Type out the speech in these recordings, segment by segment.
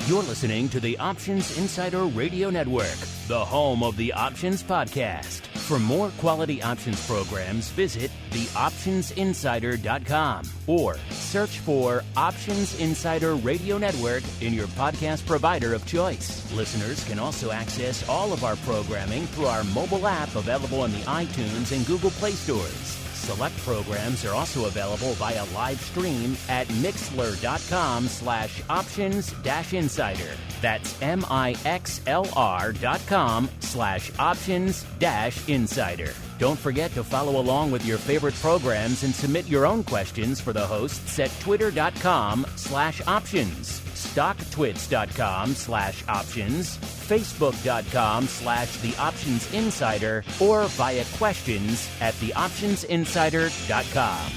You're listening to the Options Insider Radio Network, the home of the Options Podcast. For more quality options programs, visit theoptionsinsider.com or search for Options Insider Radio Network in your podcast provider of choice. Listeners can also access all of our programming through our mobile app available in the iTunes and Google Play stores. Select programs are also available via live stream at mixlr.com/options-insider. That's mixlr.com/options-insider. Don't forget to follow along with your favorite programs and submit your own questions for the hosts at twitter.com/options, stocktwits.com/options, facebook.com/theoptionsinsider, or via questions at theoptionsinsider.com.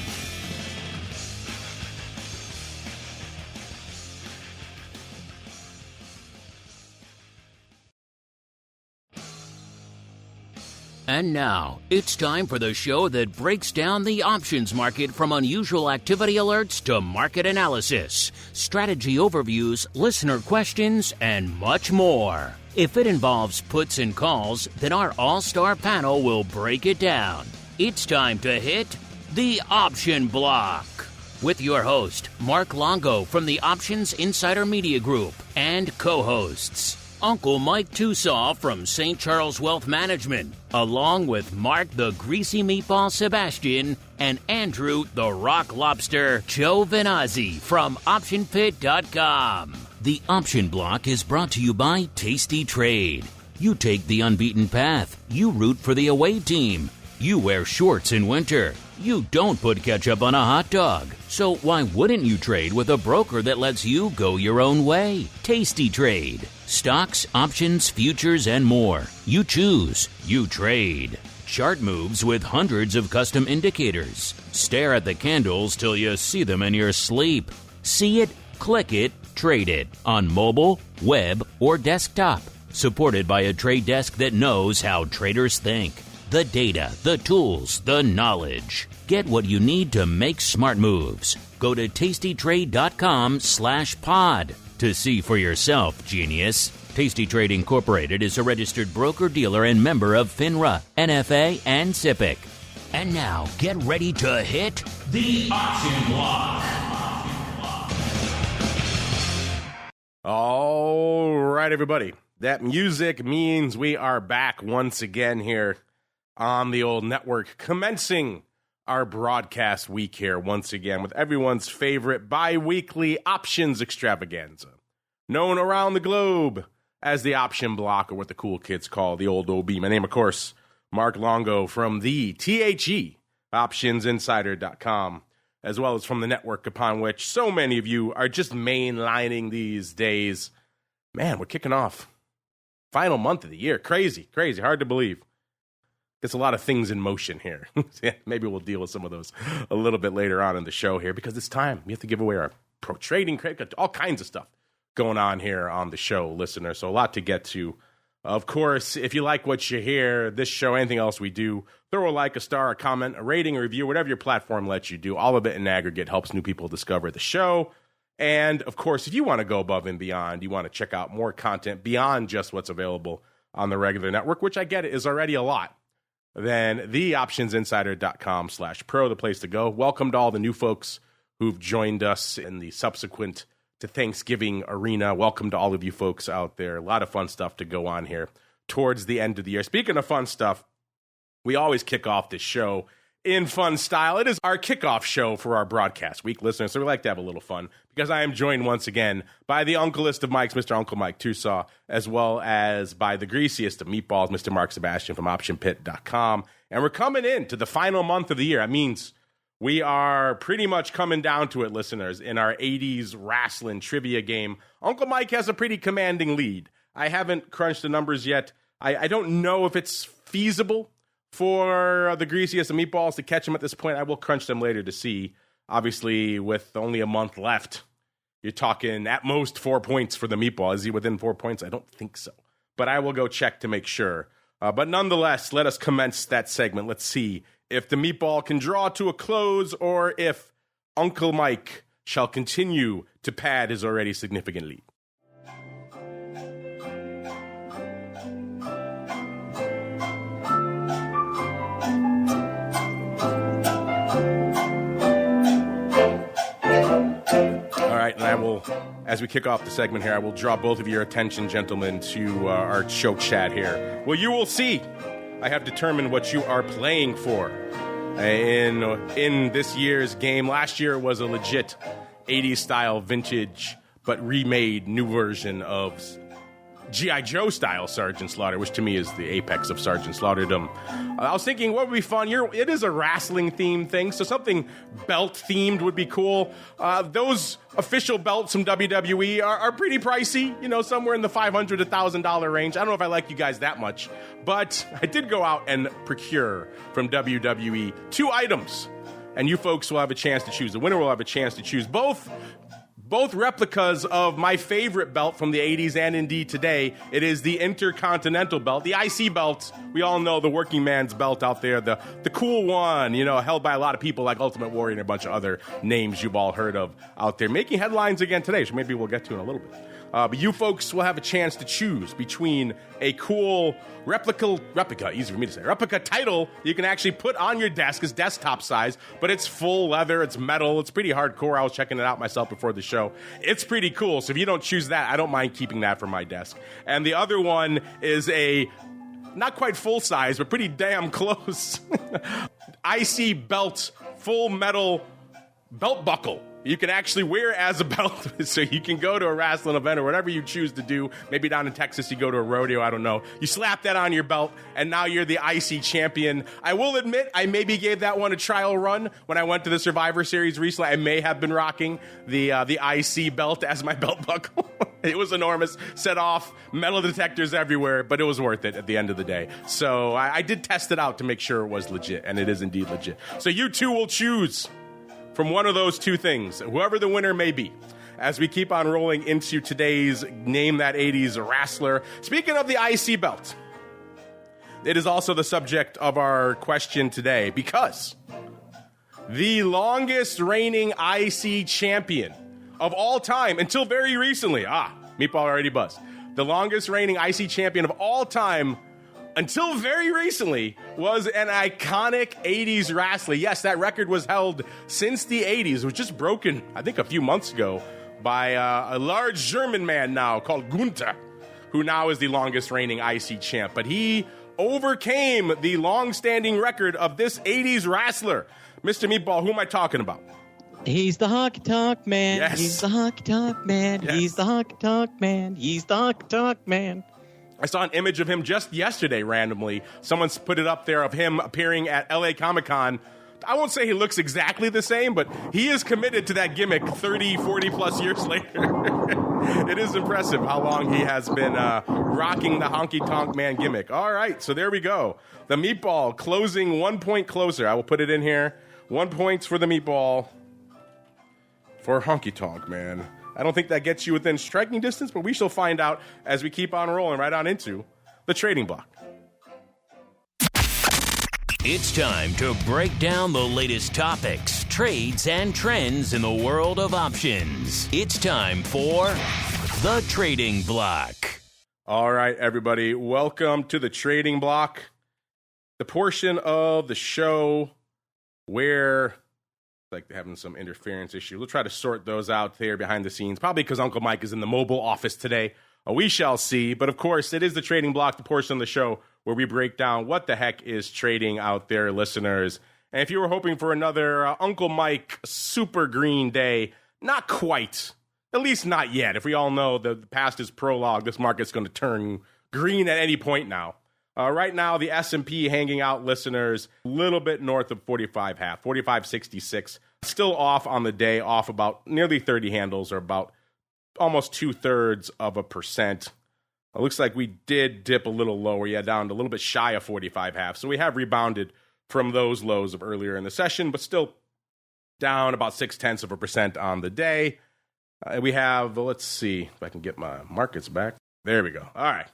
And now, it's time for the show that breaks down the options market from unusual activity alerts to market analysis, strategy overviews, listener questions, and much more. If it involves puts and calls, then our all-star panel will break it down. It's time to hit the Option Block with your host, Mark Longo from the Options Insider Media Group, and co-hosts Uncle Mike TOSAW from St. Charles Wealth Management, along with Mark the Greasy Meatball Sebastian and Andrew the Rock Lobster Giovinazzi from OptionPit.com. The Option Block is brought to you by TASTYTRADE. You take the unbeaten path. You root for the away team. You wear shorts in winter. You don't put ketchup on a hot dog. So why wouldn't you trade with a broker that lets you go your own way? TASTYTRADE. Stocks, options, futures, and more. You choose. You trade. Chart moves with hundreds of custom indicators. Stare at the candles till you see them in your sleep. See it, click it, trade it on mobile, web, or desktop. Supported by a trade desk that knows how traders think. The data, the tools, the knowledge. Get what you need to make smart moves. Go to tastytrade.com/pod to see for yourself, genius. TASTYTRADE Incorporated is a registered broker-dealer and member of FINRA, NFA, and SIPC. And now, get ready to hit the Option Block. All right, everybody. That music means we are back once again here on the old network, commencing our broadcast week here once again with everyone's favorite bi-weekly options extravaganza, known around the globe as the Option Block, or what the cool kids call the old OB. My name, of course, Mark Longo from the THE, OptionsInsider.com, as well as from the network upon which so many of you are just mainlining these days. Man, we're kicking off final month of the year. Crazy, hard to believe. There's a lot of things in motion here. Maybe we'll deal with some of those a little bit later on in the show here, because it's time. We have to give away our pro trading credit, all kinds of stuff going on here on the show, listener. So a lot to get to. Of course, if you like what you hear, this show, anything else we do, throw a like, a star, a comment, a rating, a review, whatever your platform lets you do. All of it in aggregate helps new people discover the show. And, of course, if you want to go above and beyond, you want to check out more content beyond just what's available on the regular network, which I get is already a lot, then theoptionsinsider.com/pro, the place to go. Welcome to all the new folks who've joined us in the subsequent to Thanksgiving arena. Welcome to all of you folks out there. A lot of fun stuff to go on here towards the end of the year. Speaking of fun stuff, we always kick off this show in fun style. It is our kickoff show for our broadcast week, listeners, so we like to have a little fun, because I am joined once again by the uncleest of Mikes, Mr. Uncle Mike TOSAW, as well as by the greasiest of meatballs, Mr. Mark Sebastian from OptionPit.com. And we're coming into the final month of the year. That means we are pretty much coming down to it, listeners, in our 80s wrestling trivia game. Uncle Mike has a pretty commanding lead. I haven't crunched the numbers yet. I don't know if it's feasible for the greasiest of meatballs to catch him at this point. I will crunch them later to see. Obviously, with only a month left, you're talking at most 4 points for the meatball. Is he within 4 points? I don't think so. But I will go check to make sure. But nonetheless, let us commence that segment. Let's see if the meatball can draw to a close, or if Uncle Mike shall continue to pad his already significant lead. will, as we kick off the segment here, I will draw both of your attention, gentlemen, to our show chat here. Well, you will see I have determined what you are playing for in this year's game. Last year it was a legit 80s style vintage but remade new version of G.I. Joe style Sergeant Slaughter, which to me is the apex of Sergeant Slaughterdom. I was thinking what would be fun. It is a wrestling themed thing, so something belt themed would be cool. Those official belts from WWE are pretty pricey, somewhere in the $500 to $1,000 range. I don't know if I like you guys that much, but I did go out and procure from WWE 2 items, and you folks will have a chance to choose. The winner will have a chance to choose both replicas of my favorite belt from the 80s and indeed today. It is the Intercontinental belt, the IC belt. We all know the working man's belt out there, the cool one, held by a lot of people like Ultimate Warrior and a bunch of other names you've all heard of out there, making headlines again today, so maybe we'll get to in a little bit. But you folks will have a chance to choose between a cool replica, easy for me to say, replica title you can actually put on your desk. It's desktop size, but it's full leather, it's metal, it's pretty hardcore. I was checking it out myself before the show. It's pretty cool, so if you don't choose that, I don't mind keeping that for my desk. And the other one is a not quite full size, but pretty damn close IC belt, full metal belt buckle. You can actually wear as a belt, so you can go to a wrestling event or whatever you choose to do. Maybe down in Texas, you go to a rodeo, I don't know. You slap that on your belt, and now you're the IC champion. I will admit, I maybe gave that one a trial run when I went to the Survivor Series recently. I may have been rocking the IC belt as my belt buckle. It was enormous, set off, metal detectors everywhere, but it was worth it at the end of the day. So I did test it out to make sure it was legit, and it is indeed legit. So you two will choose from one of those 2 things, whoever the winner may be, as we keep on rolling into today's Name That 80s Wrestler. Speaking of the IC belt, it is also the subject of our question today because the longest reigning IC champion of all time until very recently, Meatball already buzzed, the longest reigning IC champion of all time until very recently was an iconic 80s wrestler. Yes, that record was held since the 80s. It was just broken, I think, a few months ago by a large German man now called Gunther, who now is the longest reigning IC champ. But he overcame the long-standing record of this 80s wrestler. Mr. Meatball, who am I talking about? He's the honky tonk man. Yes. He's the honky tonk man. Yes. He's the honky tonk man. He's the honky tonk man. I saw an image of him just yesterday randomly. Someone's put it up there of him appearing at LA Comic-Con. I won't say he looks exactly the same, but he is committed to that gimmick 30, 40 plus years later. It is impressive how long he has been rocking the honky tonk man gimmick. All right, so there we go. The Meatball closing 1 point closer. I will put it in here. 1 point for the Meatball for honky tonk man. I don't think that gets you within striking distance, but we shall find out as we keep on rolling right on into the trading block. It's time to break down the latest topics, trades, and trends in the world of options. It's time for the trading block. All right, everybody, welcome to the trading block, the portion of the show where like they're having some interference issue. We'll try to sort those out there behind the scenes, probably because Uncle Mike is in the mobile office today. We shall see. But, of course, it is the trading block, the portion of the show where we break down what the heck is trading out there, listeners. And if you were hoping for another Uncle Mike super green day, not quite. At least not yet. If we all know the past is prologue, this market's going to turn green at any point now. Right now, the S&P hanging out, listeners, a little bit north of 45.5, 45.66. Still off on the day, off about nearly 30 handles, or about almost 2/3%. It looks like we did dip a little lower, down to a little bit shy of 45.5. So we have rebounded from those lows of earlier in the session, but still down about 0.6% on the day. We have, let's see if I can get my markets back. There we go. All right.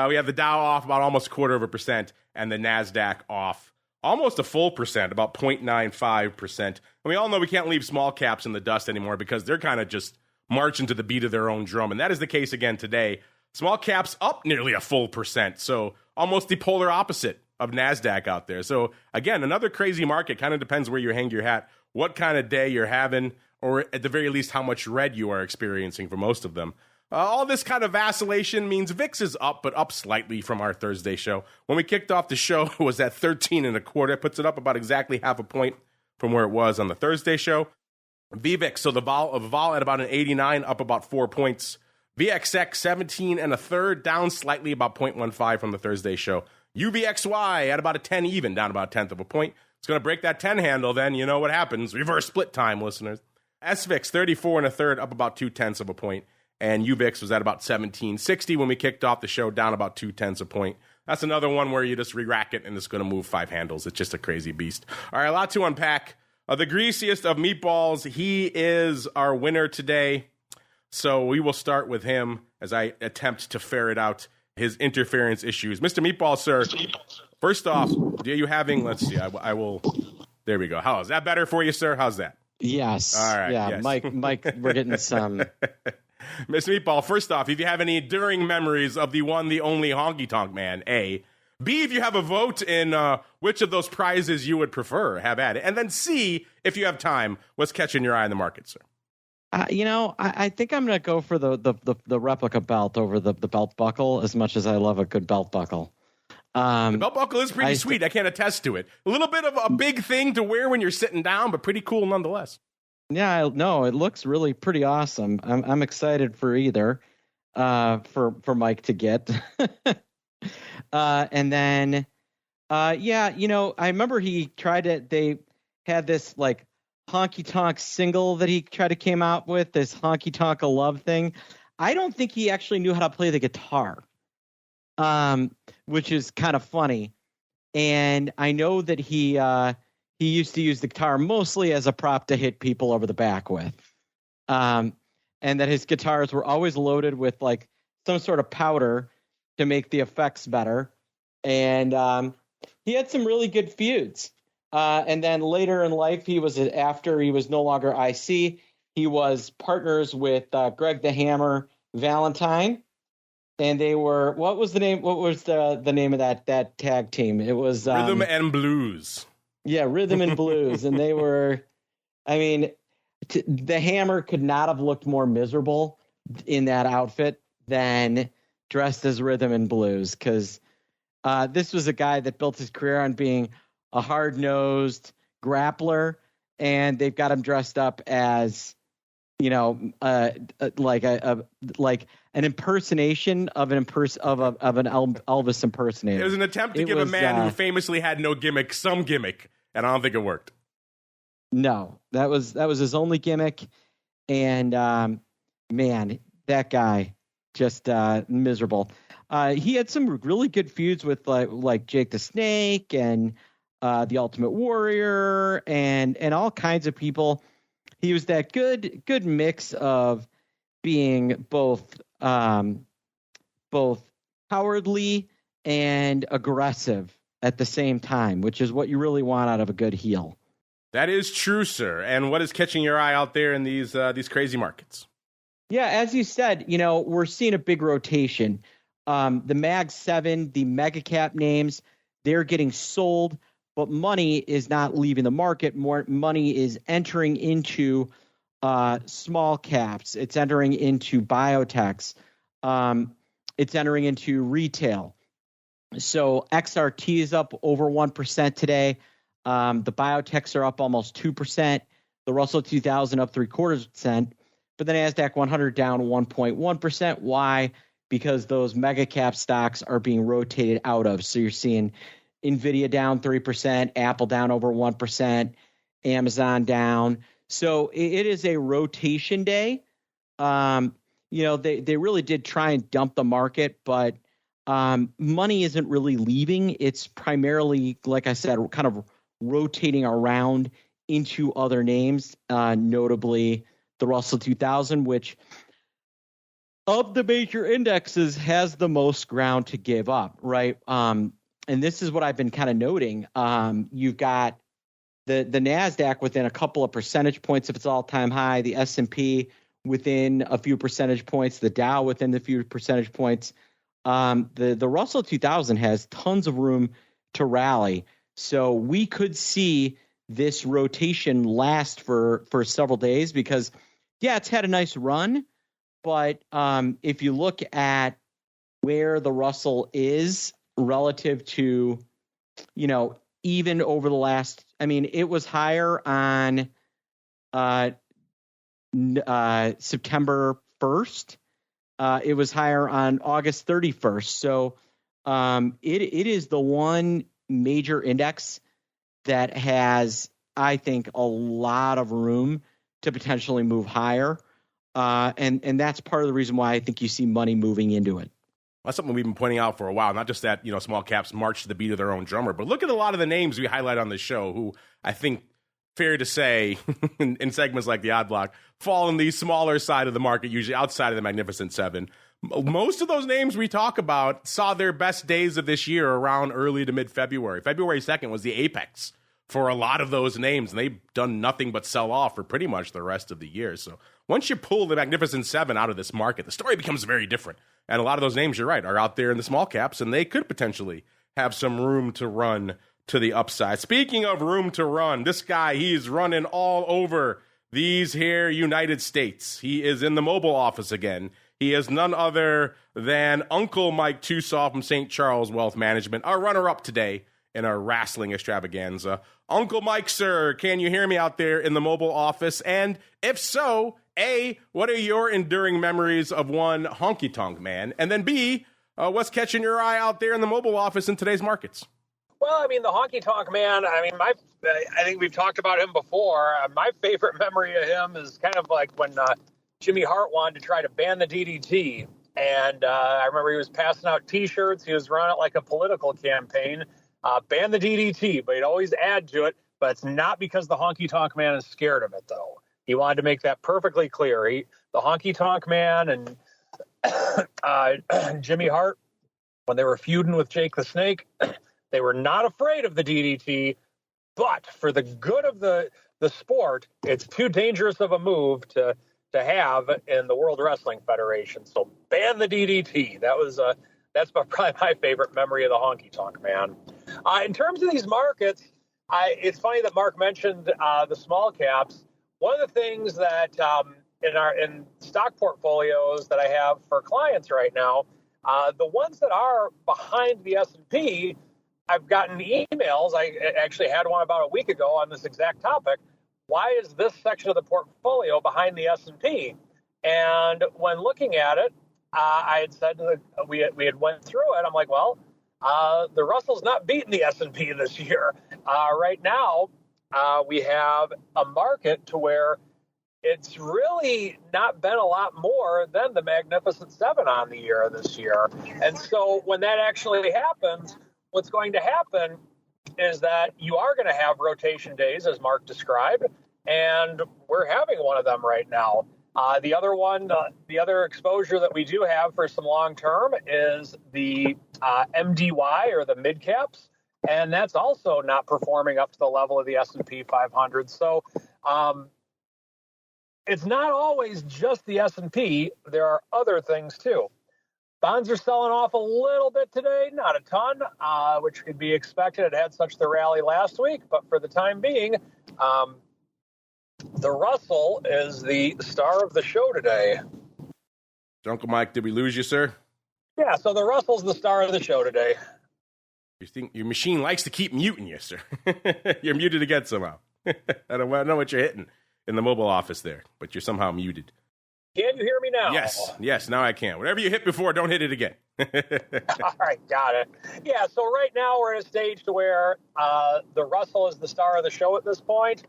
We have the Dow off about almost 0.25%, and the NASDAQ off almost a full percent, about 0.95%. And we all know we can't leave small caps in the dust anymore because they're kind of just marching to the beat of their own drum. And that is the case again today. Small caps up nearly a full percent. So almost the polar opposite of NASDAQ out there. So again, another crazy market. Kind of depends where you hang your hat, what kind of day you're having. or at the very least, how much red you are experiencing for most of them. All this kind of vacillation means VIX is up, but up slightly from our Thursday show. When we kicked off the show, it was at 13.25. It puts it up about exactly half a point from where it was on the Thursday show. VVIX, so the vol at about an 89, up about 4 points. VXX 17.33, down slightly, about 0.15 from the Thursday show. UVXY at about a 10 even, down about a tenth of a point. It's going to break that 10 handle, then you know what happens. Reverse split time, listeners. SVIX 34.33, up about 0.2 of a point. And UVIX was at about 1760 when we kicked off the show, down about 0.2 a point. That's another one where you just re-rack it and it's going to move 5 handles. It's just a crazy beast. All right, a lot to unpack. The greasiest of meatballs, he is our winner today. So we will start with him as I attempt to ferret out his interference issues. Mr. Meatball, sir, first off, are you having, let's see, I will, there we go. How is that better for you, sir? How's that? Yes. All right. Yeah, yes. Mike, we're getting some. Mr. Meatball, first off, if you have any enduring memories of the one, the only Honky Tonk Man, A. B, if you have a vote in which of those prizes you would prefer, have at it. And then C, if you have time, what's catching your eye in the market, sir? I think I'm going to go for the replica belt over the belt buckle, as much as I love a good belt buckle. The belt buckle is pretty sweet. I can't attest to it. A little bit of a big thing to wear when you're sitting down, but pretty cool nonetheless. Yeah, no, it looks really pretty awesome. I'm excited for either, for Mike to get. And then, I remember they had this like honky tonk single that he came out with, this honky tonk a love thing. I don't think he actually knew how to play the guitar, which is kind of funny. And I know that he used to use the guitar mostly as a prop to hit people over the back with. And that his guitars were always loaded with like some sort of powder to make the effects better. And he had some really good feuds. And then later in life, after he was no longer IC, he was partners with Greg the Hammer Valentine. And they were, what was the name of that tag team? It was Rhythm and Blues. Yeah, Rhythm and Blues. And they were, the Hammer could not have looked more miserable in that outfit than dressed as Rhythm and Blues, because this was a guy that built his career on being a hard-nosed grappler, and they've got him dressed up as, like an impersonation of an Elvis impersonator. It was an attempt to give a man who famously had no gimmick some gimmick, and I don't think it worked. No, that was his only gimmick, and man, that guy just miserable. He had some really good feuds with like Jake the Snake and the Ultimate Warrior and all kinds of people. He was that good mix of being both cowardly and aggressive at the same time, which is what you really want out of a good heel. That is true, sir. And what is catching your eye out there in these crazy markets? Yeah, as you said, we're seeing a big rotation. The Mag 7, the mega cap names, they're getting sold, but money is not leaving the market. More money is entering into small caps. It's entering into biotechs. It's entering into retail. So XRT is up over 1% today. The biotechs are up almost 2%. The Russell 2000 up 0.75%. But the NASDAQ 100 down 1.1%. Why? Because those mega cap stocks are being rotated out of. So you're seeing NVIDIA down 3%, Apple down over 1%, Amazon down. So it is a rotation day. They really did try and dump the market, but money isn't really leaving. It's primarily, like I said, kind of rotating around into other names, notably the Russell 2000, which of the major indexes has the most ground to give up, right? And this is what I've been kind of noting. You've got the NASDAQ within a couple of percentage points of its all-time high, the S&P within a few percentage points, the Dow within a few percentage points. The Russell 2000 has tons of room to rally. So we could see this rotation last for several days because, yeah, it's had a nice run. But if you look at where the Russell is relative to, even over the last, it was higher on September 1st. It was higher on August 31st. So it is the one major index that has, I think, a lot of room to potentially move higher. And that's part of the reason why I think you see money moving into it. That's something we've been pointing out for a while. Not just that, small caps march to the beat of their own drummer, but look at a lot of the names we highlight on this show who I think, fair to say, in segments like the Odd Block, fall in the smaller side of the market, usually outside of the Magnificent Seven. Most of those names we talk about saw their best days of this year around early to mid-February. February 2nd was the apex for a lot of those names, and they've done nothing but sell off for pretty much the rest of the year. So once you pull the Magnificent Seven out of this market, the story becomes very different. And a lot of those names, you're right, are out there in the small caps, and they could potentially have some room to run to the upside. Speaking of room to run, this guy, he's running all over these here United States. He is in the mobile office again. He is none other than Uncle Mike TOSAW from St. Charles Wealth Management, our runner-up today in our wrestling extravaganza. Uncle Mike, sir, can you hear me out there in the mobile office? And if so, A, what are your enduring memories of one honky-tonk man? And then B, what's catching your eye out there in the mobile office in today's markets? Well, the honky-tonk man, I think we've talked about him before. My favorite memory of him is kind of like when Jimmy Hart wanted to try to ban the DDT. And I remember he was passing out T-shirts. He was running it like a political campaign. Ban the DDT, but he'd always add to it. But it's not because the honky-tonk man is scared of it, though. He wanted to make that perfectly clear. The honky-tonk man and Jimmy Hart, when they were feuding with Jake the Snake, they were not afraid of the DDT, but for the good of the sport, it's too dangerous of a move to have in the World Wrestling Federation. So ban the DDT. That's probably my favorite memory of the honky-tonk man. In terms of these markets, it's funny that Mark mentioned the small caps. One of the things that in stock portfolios that I have for clients right now, the ones that are behind the S&P, I've gotten emails. I actually had one about a week ago on this exact topic. Why is this section of the portfolio behind the S&P? And when looking at it, I had said we had went through it. I'm like, well, the Russell's not beating the S&P this year. Right now, we have a market to where it's really not been a lot more than the Magnificent Seven on the year this year. And so when that actually happens, what's going to happen is that you are going to have rotation days, as Mark described, and we're having one of them right now. The other exposure that we do have for some long term is the MDY or the mid caps, and that's also not performing up to the level of the S&P 500. So it's not always just the S&P. There are other things too. Bonds are selling off a little bit today, not a ton, which could be expected. It had such the rally last week, but for the time being, the Russell is the star of the show today. Uncle Mike, did we lose you, sir? Yeah, so the Russell's the star of the show today. You think your machine likes to keep muting you, sir? You're muted again somehow. I don't know what you're hitting in the mobile office there, but you're somehow muted. Can you hear me now? Yes, now I can. Whatever you hit before, don't hit it again. All right, got it. Yeah, so right now we're at a stage to where the Russell is the star of the show at this point.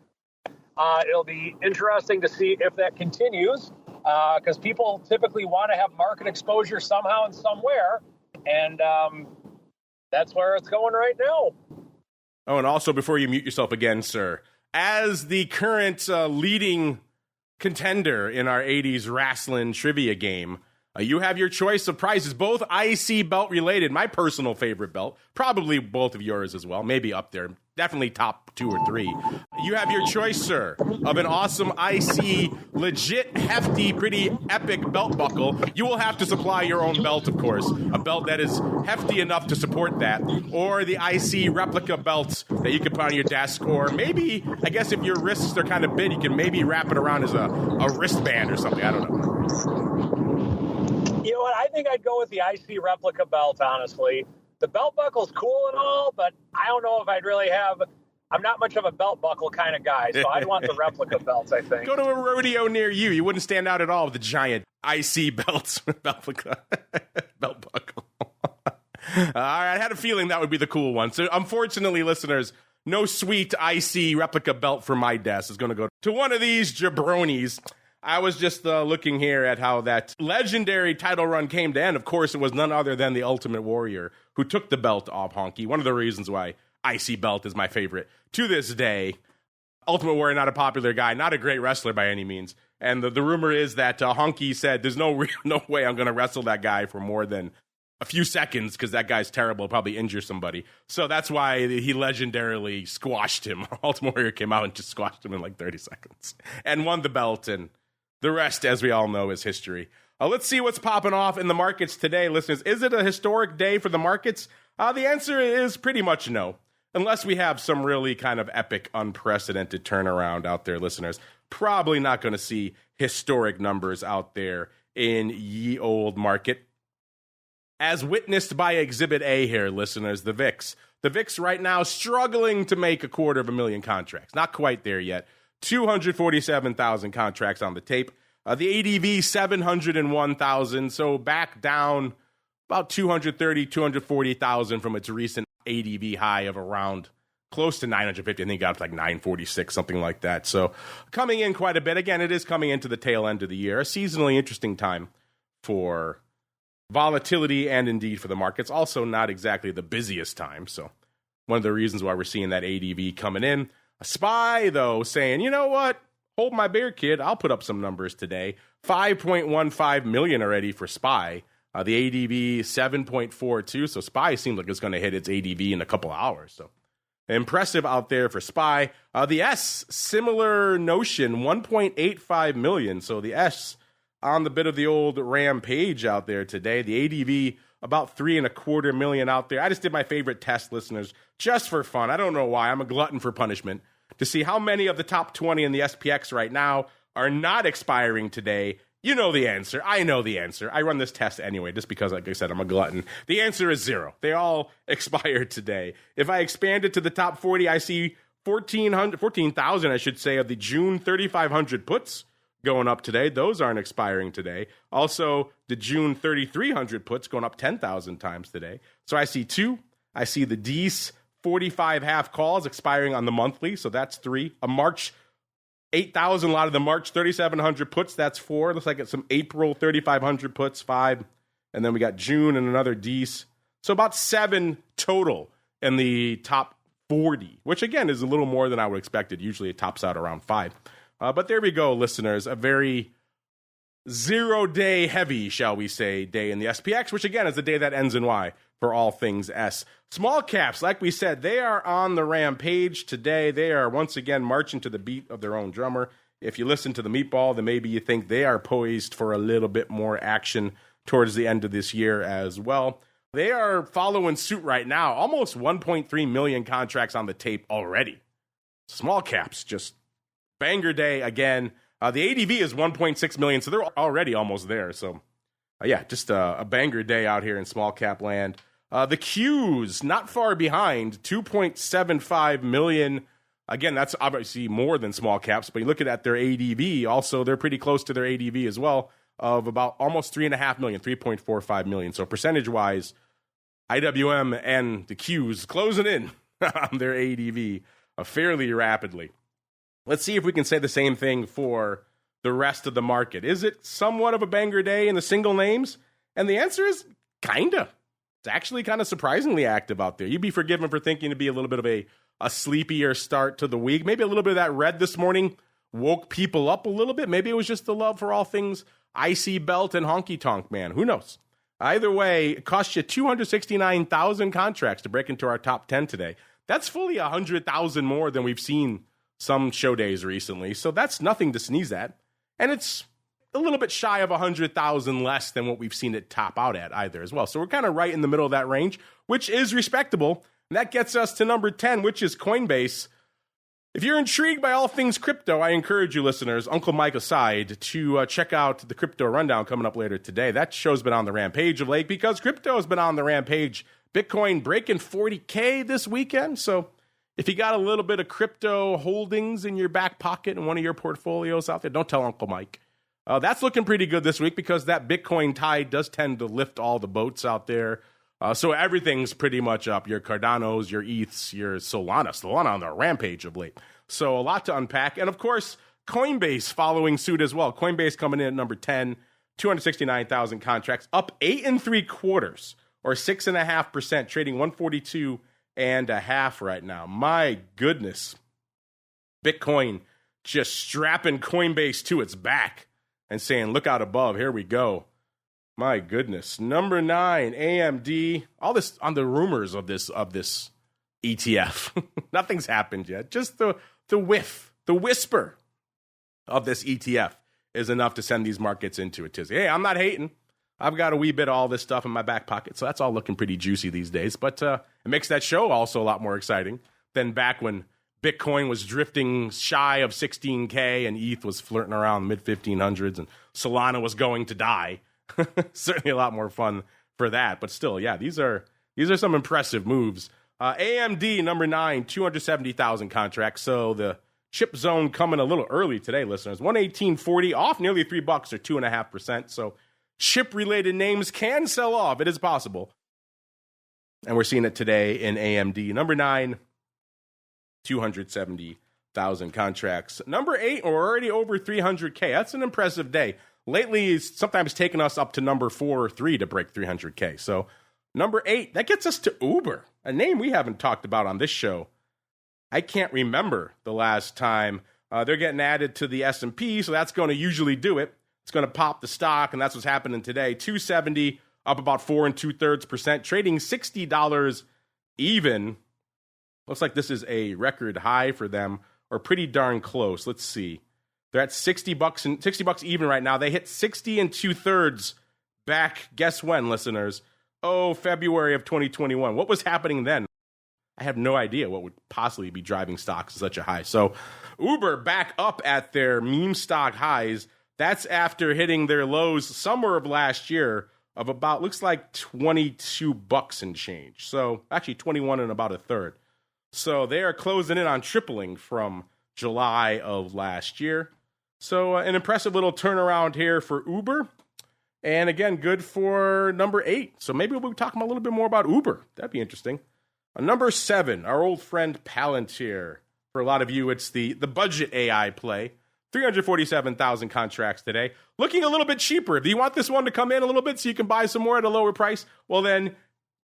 It'll be interesting to see if that continues, because people typically want to have market exposure somehow and somewhere, and that's where it's going right now. Oh, and also before you mute yourself again, sir, as the current leading contender in our 80s wrestling trivia game, you have your choice of prizes, both IC belt related, my personal favorite belt, probably both of yours as well, maybe up there, definitely top 2 or 3. You have your choice, sir, of an awesome IC, legit, hefty, pretty epic belt buckle. You will have to supply your own belt, of course, a belt that is hefty enough to support that, or the IC replica belt that you can put on your desk, or maybe, I guess if your wrists are kind of big, you can maybe wrap it around as a wristband or something. I don't know. You know what? I think I'd go with the IC replica belt, honestly. The belt buckle's cool and all, but I don't know if I'd really have... I'm not much of a belt buckle kind of guy, so I'd want the replica belts, I think. Go to a rodeo near you. You wouldn't stand out at all with the giant IC belts. Replica belt buckle. All right, I had a feeling that would be the cool one. So unfortunately, listeners, no sweet IC replica belt for my desk is going to go to one of these jabronis. I was just looking here at how that legendary title run came to end. Of course, it was none other than the Ultimate Warrior who took the belt off Honky. One of the reasons why IC belt is my favorite to this day. Ultimate Warrior, not a popular guy, not a great wrestler by any means. And the rumor is that Honky said, there's no way I'm going to wrestle that guy for more than a few seconds because that guy's terrible, probably injure somebody. So that's why he legendarily squashed him. Ultimate Warrior came out and just squashed him in like 30 seconds and won the belt. And the rest, as we all know, is history. Let's see what's popping off in the markets today, listeners. Is it a historic day for the markets? The answer is pretty much no. Unless we have some really kind of epic, unprecedented turnaround out there, listeners. Probably not going to see historic numbers out there in ye old market. As witnessed by Exhibit A here, listeners, the VIX. The VIX right now struggling to make 250,000 contracts. Not quite there yet. 247,000 contracts on the tape. The ADV, 701,000. So back down about 230,000, 240,000 from its recent ADV high of around close to 950. I think it got up to like 946, something like that. So coming in quite a bit. Again, it is coming into the tail end of the year. A seasonally interesting time for volatility and indeed for the markets. Also not exactly the busiest time. So one of the reasons why we're seeing that ADV coming in. A SPY, though, saying, you know what? Hold my beer, kid. I'll put up some numbers today. 5.15 million already for SPY. The ADV 7.42, so SPY seems like it's going to hit its ADV in a couple hours. So impressive out there for SPY. The S, similar notion, 1.85 million. So the S on the bit of the old rampage out there today. The ADV about 3.25 million out there. I just did my favorite test, listeners, just for fun. I don't know why. I'm a glutton for punishment. To see how many of the top 20 in the SPX right now are not expiring today. You know the answer. I know the answer. I run this test anyway, just because, like I said, I'm a glutton. The answer is 0. They all expired today. If I expand it to the top 40, I see 14,000, I should say, of the June 3,500 puts going up today. Those aren't expiring today. Also, the June 3,300 puts going up 10,000 times today. So I see 2. I see the D's 45 half calls expiring on the monthly. So that's 3. A March 8,000, a lot of the March 3,700 puts, that's 4. Looks like it's some April 3,500 puts, 5. And then we got June and another D's. So about 7 total in the top 40, which again is a little more than I would expect. Usually it tops out around 5. But there we go, listeners. A very 0-day heavy, shall we say, day in the SPX, which again is the day that ends in Y for all things S. Small caps, like we said, they are on the rampage today. They are once again marching to the beat of their own drummer. If you listen to the Meatball, then maybe you think they are poised for a little bit more action towards the end of this year as well. They are following suit right now. Almost 1.3 million contracts on the tape already. Small caps, just banger day again. The ADV is 1.6 million, so they're already almost there. So, yeah, just a banger day out here in small cap land. The Qs, not far behind, 2.75 million. Again, that's obviously more than small caps, but you look at their ADV, also they're pretty close to their ADV as well, of about almost 3.5 million, 3.45 million. So percentage-wise, IWM and the Qs closing in on their ADV fairly rapidly. Let's see if we can say the same thing for the rest of the market. Is it somewhat of a banger day in the single names? And the answer is kinda. It's actually kind of surprisingly active out there. You'd be forgiven for thinking it'd be a little bit of a sleepier start to the week. Maybe a little bit of that red this morning woke people up a little bit. Maybe it was just the love for all things IC belt and honky tonk, man. Who knows? Either way, it cost you 269,000 contracts to break into our top 10 today. That's fully 100,000 more than we've seen some show days recently. So that's nothing to sneeze at. And it's a little bit shy of 100,000 less than what we've seen it top out at either as well. So we're kind of right in the middle of that range, which is respectable. And that gets us to number 10, which is Coinbase. If you're intrigued by all things crypto, I encourage you listeners, Uncle Mike aside, to check out the Crypto Rundown coming up later today. That show's been on the rampage of late because crypto has been on the rampage. Bitcoin breaking 40K this weekend. So if you got a little bit of crypto holdings in your back pocket in one of your portfolios out there, don't tell Uncle Mike. That's looking pretty good this week because that Bitcoin tide does tend to lift all the boats out there. So everything's pretty much up. Your Cardanos, your ETHs, your Solana. Solana on the rampage of late. So a lot to unpack. And of course, Coinbase following suit as well. Coinbase coming in at number 10, 269,000 contracts, up 8 3/4 or 6.5%, trading 142.5 right now. My goodness. Bitcoin just strapping Coinbase to its back and saying, look out above, here we go. My goodness. Number 9, AMD. All this on the rumors of this ETF. Nothing's happened yet. Just the whiff, the whisper of this ETF is enough to send these markets into a tizzy. Hey, I'm not hating. I've got a wee bit of all this stuff in my back pocket, so that's all looking pretty juicy these days. But it makes that show also a lot more exciting than back when Bitcoin was drifting shy of 16K and ETH was flirting around mid-1500s and Solana was going to die. Certainly a lot more fun for that. But still, yeah, these are some impressive moves. AMD, number 9, 270,000 contracts. So the chip zone coming a little early today, listeners. 118.40, off nearly $3 or 2.5%. So chip-related names can sell off. It is possible. And we're seeing it today in AMD. Number 9, 270,000 contracts. Number 8, we're already over 300K. That's an impressive day. Lately, it's sometimes taken us up to number 4 or 3 to break 300K. So number 8, that gets us to Uber, a name we haven't talked about on this show. I can't remember the last time. They're getting added to the S&P, so that's going to usually do it. It's going to pop the stock, and that's what's happening today. 270, up about 4 2/3%, trading $60 even. Looks like this is a record high for them, or pretty darn close. Let's see. They're at $60 even right now. They hit 60 2/3 back. Guess when, listeners? Oh, February of 2021. What was happening then? I have no idea what would possibly be driving stocks to such a high. So Uber back up at their meme stock highs. That's after hitting their lows summer of last year of about, looks like $22 and change. So actually 21 and about a third. So they are closing in on tripling from July of last year. So an impressive little turnaround here for Uber. And again, good for number 8. So maybe we'll be talking a little bit more about Uber. That'd be interesting. Number 7, our old friend Palantir. For a lot of you, it's the budget AI play. 347,000 contracts today. Looking a little bit cheaper. Do you want this one to come in a little bit so you can buy some more at a lower price? Well, then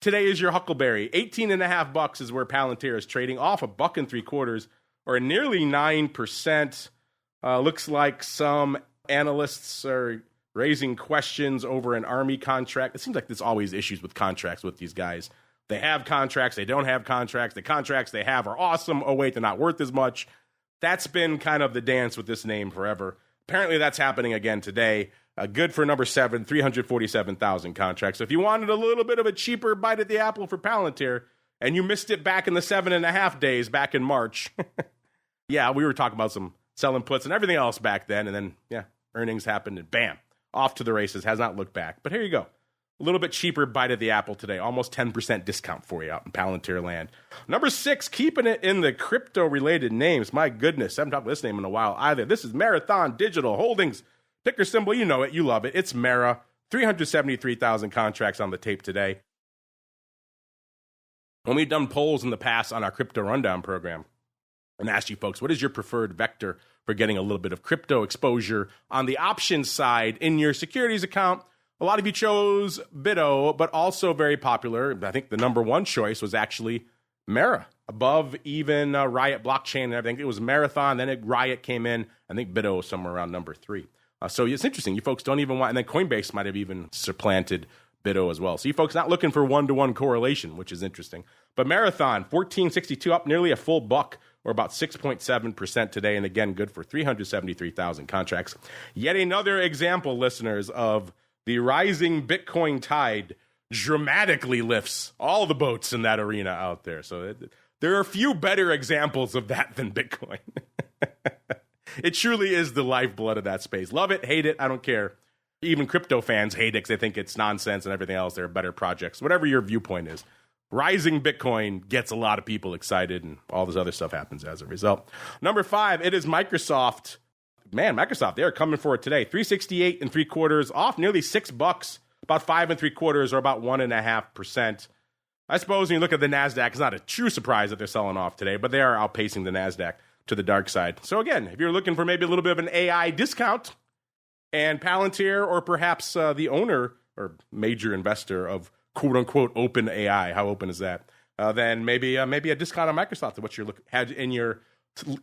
today is your huckleberry. $18.50 is where Palantir is trading, off $1 3/4 or nearly 9%. Looks like some analysts are raising questions over an Army contract. It seems like there's always issues with contracts with these guys. They have contracts, they don't have contracts. The contracts they have are awesome. Oh, wait, they're not worth as much. That's been kind of the dance with this name forever. Apparently, that's happening again today. Good for number 7, 347,000 contracts. So if you wanted a little bit of a cheaper bite at the apple for Palantir, and you missed it back in the 7.5 days back in March, yeah, we were talking about some selling puts and everything else back then. And then, yeah, earnings happened and bam, off to the races. Has not looked back. But here you go. A little bit cheaper bite of the apple today. Almost 10% discount for you out in Palantir land. Number 6, keeping it in the crypto-related names. My goodness, I haven't talked about this name in a while either. This is Marathon Digital Holdings. Ticker symbol, you know it, you love it. It's Mara. 373,000 contracts on the tape today. When we've done polls in the past on our Crypto Rundown program and asked you folks, what is your preferred vector for getting a little bit of crypto exposure on the options side in your securities account? A lot of you chose BITO, but also very popular. I think the number 1 choice was actually Mara, above even Riot Blockchain and everything. It was Marathon, then Riot came in. I think BITO was somewhere around number 3. So it's interesting. You folks don't even want, and then Coinbase might have even supplanted BITO as well. So you folks not looking for one-to-one correlation, which is interesting. But Marathon, 1462 up nearly a full buck, or about 6.7% today. And again, good for 373,000 contracts. Yet another example, listeners, of the rising Bitcoin tide dramatically lifts all the boats in that arena out there. So there are a few better examples of that than Bitcoin. It truly is the lifeblood of that space. Love it, hate it, I don't care. Even crypto fans hate it because they think it's nonsense and everything else. There are better projects. Whatever your viewpoint is. Rising Bitcoin gets a lot of people excited, and all this other stuff happens as a result. Number 5, it is Microsoft. Man, Microsoft, they are coming for it today. 368 and 3/4 off nearly $6, about 5 3/4 or about 1.5%. I suppose when you look at the NASDAQ, it's not a true surprise that they're selling off today, but they are outpacing the NASDAQ to the dark side. So again, if you're looking for maybe a little bit of an AI discount, and Palantir, or perhaps the owner or major investor of quote-unquote open AI, how open is that? Then maybe a discount on Microsoft, what you had in your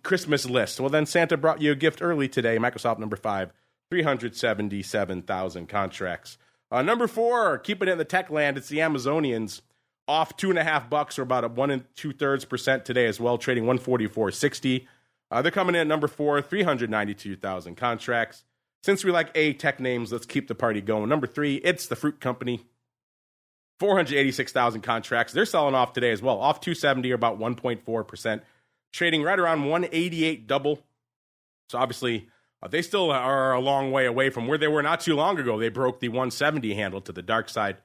Christmas list. Well, then Santa brought you a gift early today. Microsoft number 5, 377,000 contracts. Number 4, keeping it in the tech land, it's the Amazonians, off $2.50 or about a 1 2/3% today as well, trading 144.60. They're coming in at number 4, 392,000 contracts. Since we like A tech names, let's keep the party going. Number 3, it's the Fruit Company. 486,000 contracts. They're selling off today as well, off 270 or about 1.4%, trading right around 188 double. So obviously, they still are a long way away from where they were not too long ago. They broke the 170 handle to the dark side,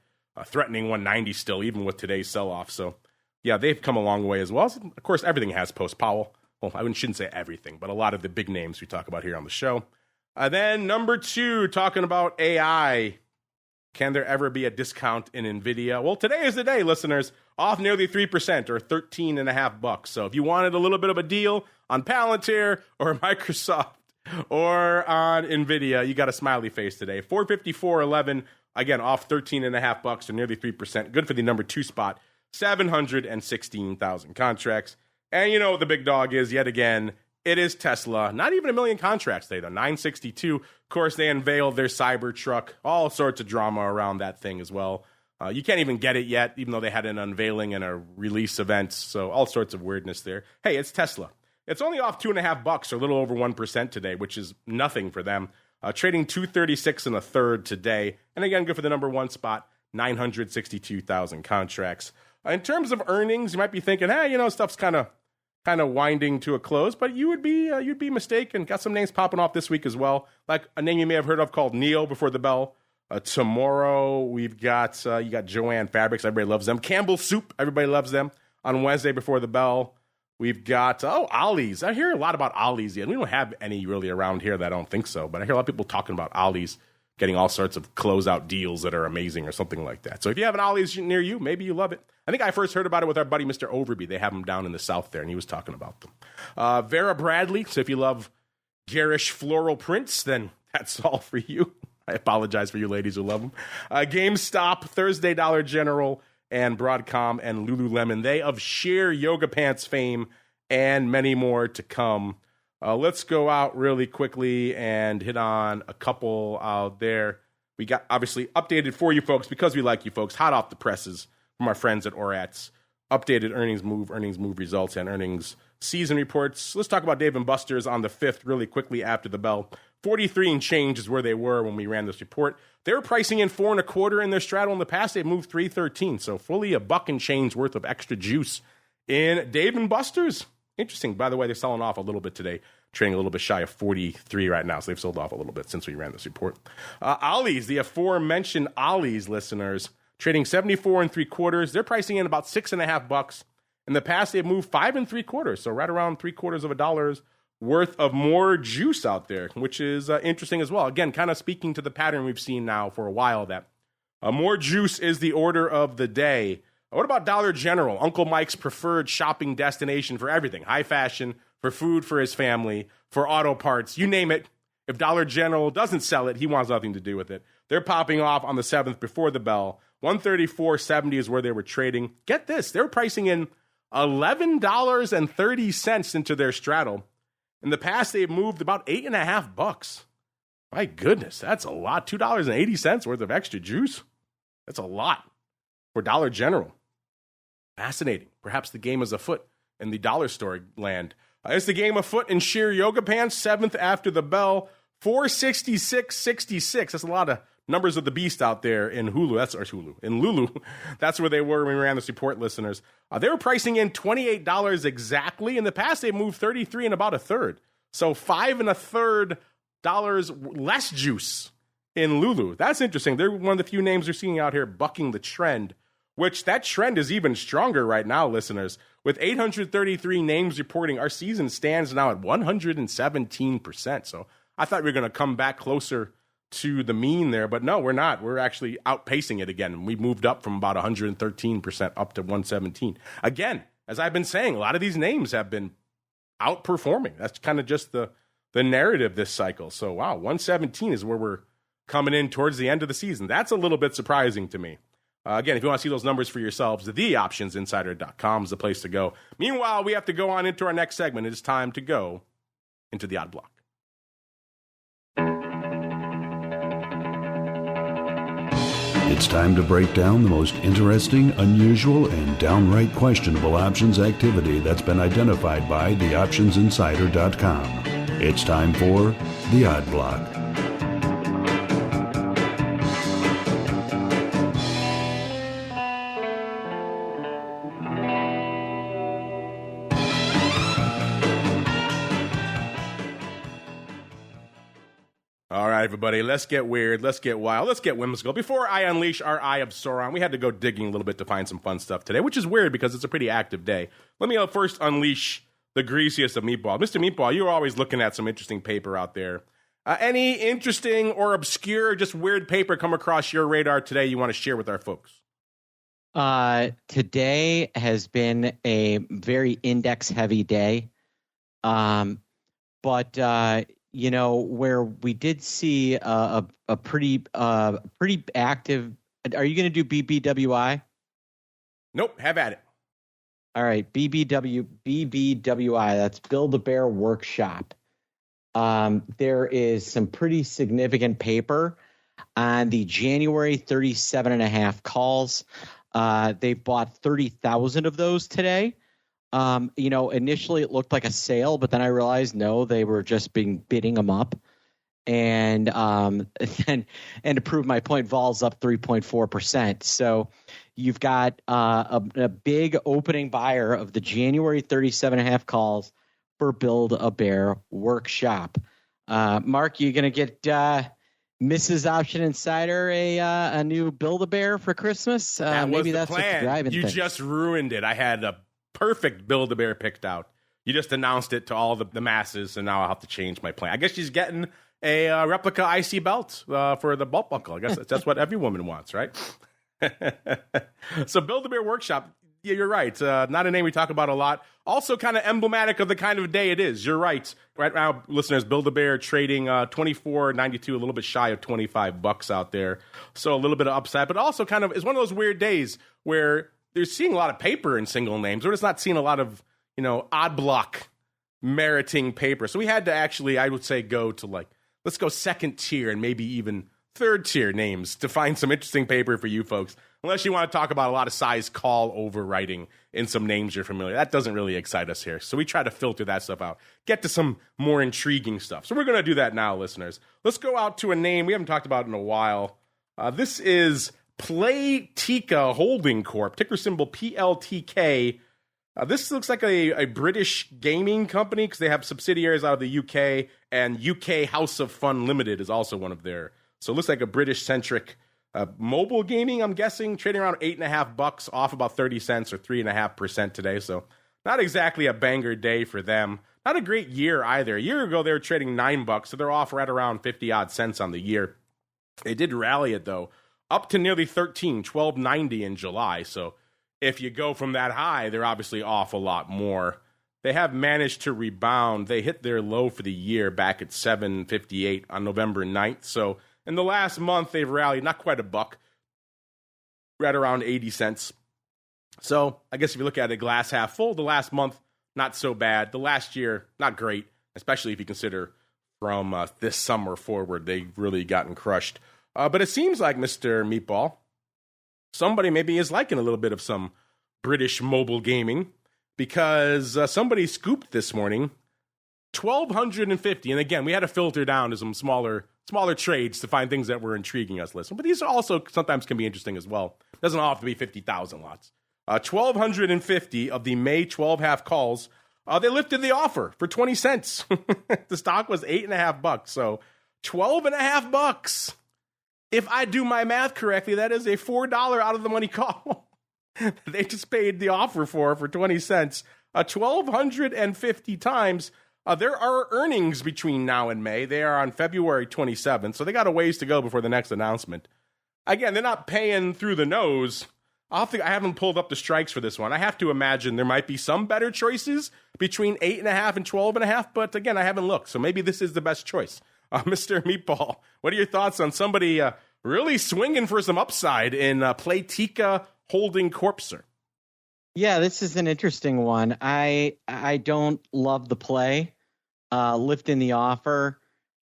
threatening 190 still, even with today's sell-off. So yeah, they've come a long way as well. Of course, everything has post-Powell. Well, I shouldn't say everything, but a lot of the big names we talk about here on the show. Then number 2, talking about AI. Can there ever be a discount in NVIDIA? Well, today is the day, listeners. Off nearly 3% or $13.50. So if you wanted a little bit of a deal on Palantir or Microsoft or on NVIDIA, you got a smiley face today. 454.11, again, off $13.50 or nearly 3%. Good for the number 2 spot. 716,000 contracts. And you know what the big dog is yet again. It is Tesla. Not even 1 million contracts today, though. 962. Of course, they unveiled their Cybertruck. All sorts of drama around that thing as well. You can't even get it yet, even though they had an unveiling and a release event. So all sorts of weirdness there. Hey, it's Tesla. It's only off $2.50 or a little over 1% today, which is nothing for them. Trading 236 1/3 today. And again, good for the number 1 spot. 962,000 contracts. In terms of earnings, you might be thinking, hey, you know, stuff's kind of winding to a close, but you'd be mistaken. Got some names popping off this week as well, like a name you may have heard of called Neo before the bell. Tomorrow we've got you got Joanne Fabrics, everybody loves them. Campbell Soup, everybody loves them. On Wednesday before the bell, we've got Ollie's. I hear a lot about Ollie's yet. We don't have any really around here that I don't think so, but I hear a lot of people talking about Ollie's getting all sorts of closeout deals that are amazing or something like that. So if you have an Ollie's near you, maybe you love it. I think I first heard about it with our buddy Mr. Overby. They have them down in the south there, and he was talking about them. Vera Bradley, so if you love garish floral prints, then that's all for you. I apologize for you ladies who love them. GameStop, Thursday Dollar General, and Broadcom, and Lululemon. They of sheer yoga pants fame and many more to come. Let's go out really quickly and hit on a couple out there. We got, obviously, updated for you folks, because we like you folks, hot off the presses from our friends at Orats. Updated earnings move results, and earnings season reports. Let's talk about Dave & Buster's on the 5th really quickly after the bell. 43 and change is where they were when we ran this report. They were pricing in 4 1/4 in their straddle. In the past, they've moved 3.13, so fully a buck and change worth of extra juice in Dave & Buster's. Interesting. By the way, they're selling off a little bit today, trading a little bit shy of 43 right now, so they've sold off a little bit since we ran this report. Ollie's, the aforementioned Ollie's listeners, trading 74 3/4. They're pricing in about $6.50. In the past, they've moved 5 3/4, so right around $0.75 worth of more juice out there, which is interesting as well. Again, kind of speaking to the pattern we've seen now for a while, that more juice is the order of the day. What about Dollar General, Uncle Mike's preferred shopping destination for everything? High fashion, for food for his family, for auto parts, you name it. If Dollar General doesn't sell it, he wants nothing to do with it. They're popping off on the 7th before the bell. 134.70 is where they were trading. Get this, they're pricing in $11.30 into their straddle. In the past, they've moved about $8.50. My goodness, that's a lot. $2.80 worth of extra juice. That's a lot for Dollar General. Fascinating. Perhaps the game is afoot in the dollar store land. It's the game afoot in sheer yoga pants, 7th after the bell, 466.66. That's a lot of numbers of the beast out there in in Lulu. That's where they were when we ran this report, listeners. They were pricing in $28 exactly. In the past, they moved 33 and about a third. So $5 1/3 less juice in Lulu. That's interesting. They're one of the few names we're seeing out here bucking the trend, which that trend is even stronger right now, listeners. With 833 names reporting, our season stands now at 117%. So I thought we were going to come back closer to the mean there, but no, we're not. We're actually outpacing it again. We moved up from about 113% up to 117. Again, as I've been saying, a lot of these names have been outperforming. That's kind of just the narrative this cycle. So, wow, 117 is where we're coming in towards the end of the season. That's a little bit surprising to me. Again, if you want to see those numbers for yourselves, theoptionsinsider.com is the place to go. Meanwhile, we have to go on into our next segment. It is time to go into the odd block. It's time to break down the most interesting, unusual, and downright questionable options activity that's been identified by theoptionsinsider.com. It's time for the odd block. All right, everybody, let's get weird, let's get wild, let's get whimsical. Before I unleash our Eye of Sauron, we had to go digging a little bit to find some fun stuff today, which is weird because it's a pretty active day. Let me first unleash the greasiest of Meatball. Mr. Meatball, you're always looking at some interesting paper out there. Any interesting or obscure, just weird paper come across your radar today you want to share with our folks? Today has been a very index-heavy day. But you know, where we did see a pretty active. Are you going to do BBWI? Nope, have at it. All right, BBWI. That's Build-A-Bear Workshop. There is some pretty significant paper on the January 37.5 calls. They bought 30,000 of those today. You know, initially it looked like a sale, but then I realized no, they were just bidding them up. And to prove my point, Vol's up 3.4%. So you've got a big opening buyer of the January 37.5 calls for Build-A-Bear Workshop. Mark, you going to get Mrs. Option Insider a new Build-A-Bear for Christmas? Maybe that's the plan. What's driving you things. Just ruined it. I had a perfect Build-A-Bear picked out. You just announced it to all the masses, and now I'll have to change my plan. I guess she's getting a replica IC belt for the belt buckle. I guess that's what every woman wants, right? So Build-A-Bear Workshop, yeah, you're right. Not a name we talk about a lot. Also kind of emblematic of the kind of day it is. You're right. Right now, listeners, Build-A-Bear trading $24.92, a little bit shy of $25 out there. So a little bit of upside, but also kind of is one of those weird days where they're seeing a lot of paper in single names. We're just not seeing a lot of, you know, odd block meriting paper. So we had to actually, I would say, go to let's go second tier and maybe even third tier names to find some interesting paper for you folks. Unless you want to talk about a lot of size call overwriting in some names you're familiar. That doesn't really excite us here. So we try to filter that stuff out. Get to some more intriguing stuff. So we're going to do that now, listeners. Let's go out to a name we haven't talked about in a while. This is PLTK Holding Corp, ticker symbol PLTK. This looks like a British gaming company because they have subsidiaries out of the UK, and UK House of Fun Limited is also one of their. So it looks like a British-centric mobile gaming, I'm guessing, trading around $8.50, off about 30 cents or 3.5% today. So not exactly a banger day for them. Not a great year either. A year ago, they were trading $9, so they're off right around 50-odd cents on the year. They did rally it, though, up to nearly 12.90 in July. So if you go from that high, they're obviously off a lot more. They have managed to rebound. They hit their low for the year back at $7.58 on November 9th. So in the last month, they've rallied not quite $1, right around 80 cents. So I guess if you look at it glass half full, the last month, not so bad. The last year, not great, especially if you consider from this summer forward, they've really gotten crushed. But it seems like, Mr. Meatball, somebody maybe is liking a little bit of some British mobile gaming, because somebody scooped this morning 1,250. And again, we had to filter down to some smaller trades to find things that were intriguing us, listeners. But these also sometimes can be interesting as well. Doesn't all have to be 50,000 lots. 1,250 of the May 12 half calls, they lifted the offer for 20 cents. The stock was $8.50, so $12.50. If I do my math correctly, that is a $4 out of the money call. They just paid the offer for 20 cents. 1,250 times. There are earnings between now and May. They are on February 27th, so they got a ways to go before the next announcement. Again, they're not paying through the nose. I haven't pulled up the strikes for this one. I have to imagine there might be some better choices between 8.5 and 12.5, but again, I haven't looked, so maybe this is the best choice. Mr. Meatball, what are your thoughts on somebody really swinging for some upside in PLTK Holding Corp, sir? Yeah, this is an interesting one. I don't love the play, lifting the offer,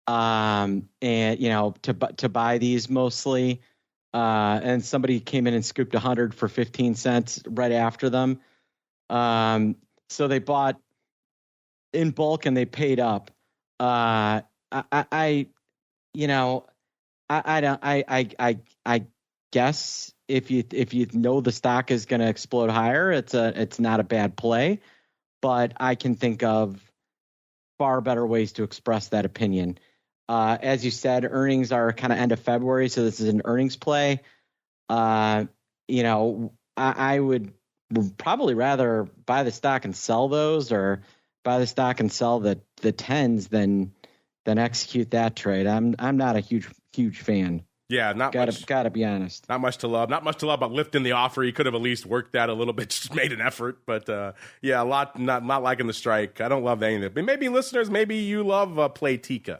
and to buy these mostly. And somebody came in and scooped 100 for 15 cents right after them. So they bought in bulk and they paid up. I guess if you know the stock is going to explode higher, it's not a bad play, but I can think of far better ways to express that opinion. As you said, earnings are kind of end of February, so this is an earnings play. I would probably rather buy the stock and sell those, or buy the stock and sell the 10s than execute that trade. I'm not a huge fan. Yeah, gotta be honest. Not much to love. Not much to love about lifting the offer. You could have at least worked that a little bit, just made an effort. But yeah, a lot not liking the strike. I don't love any of it. But maybe listeners, maybe you love PLTK.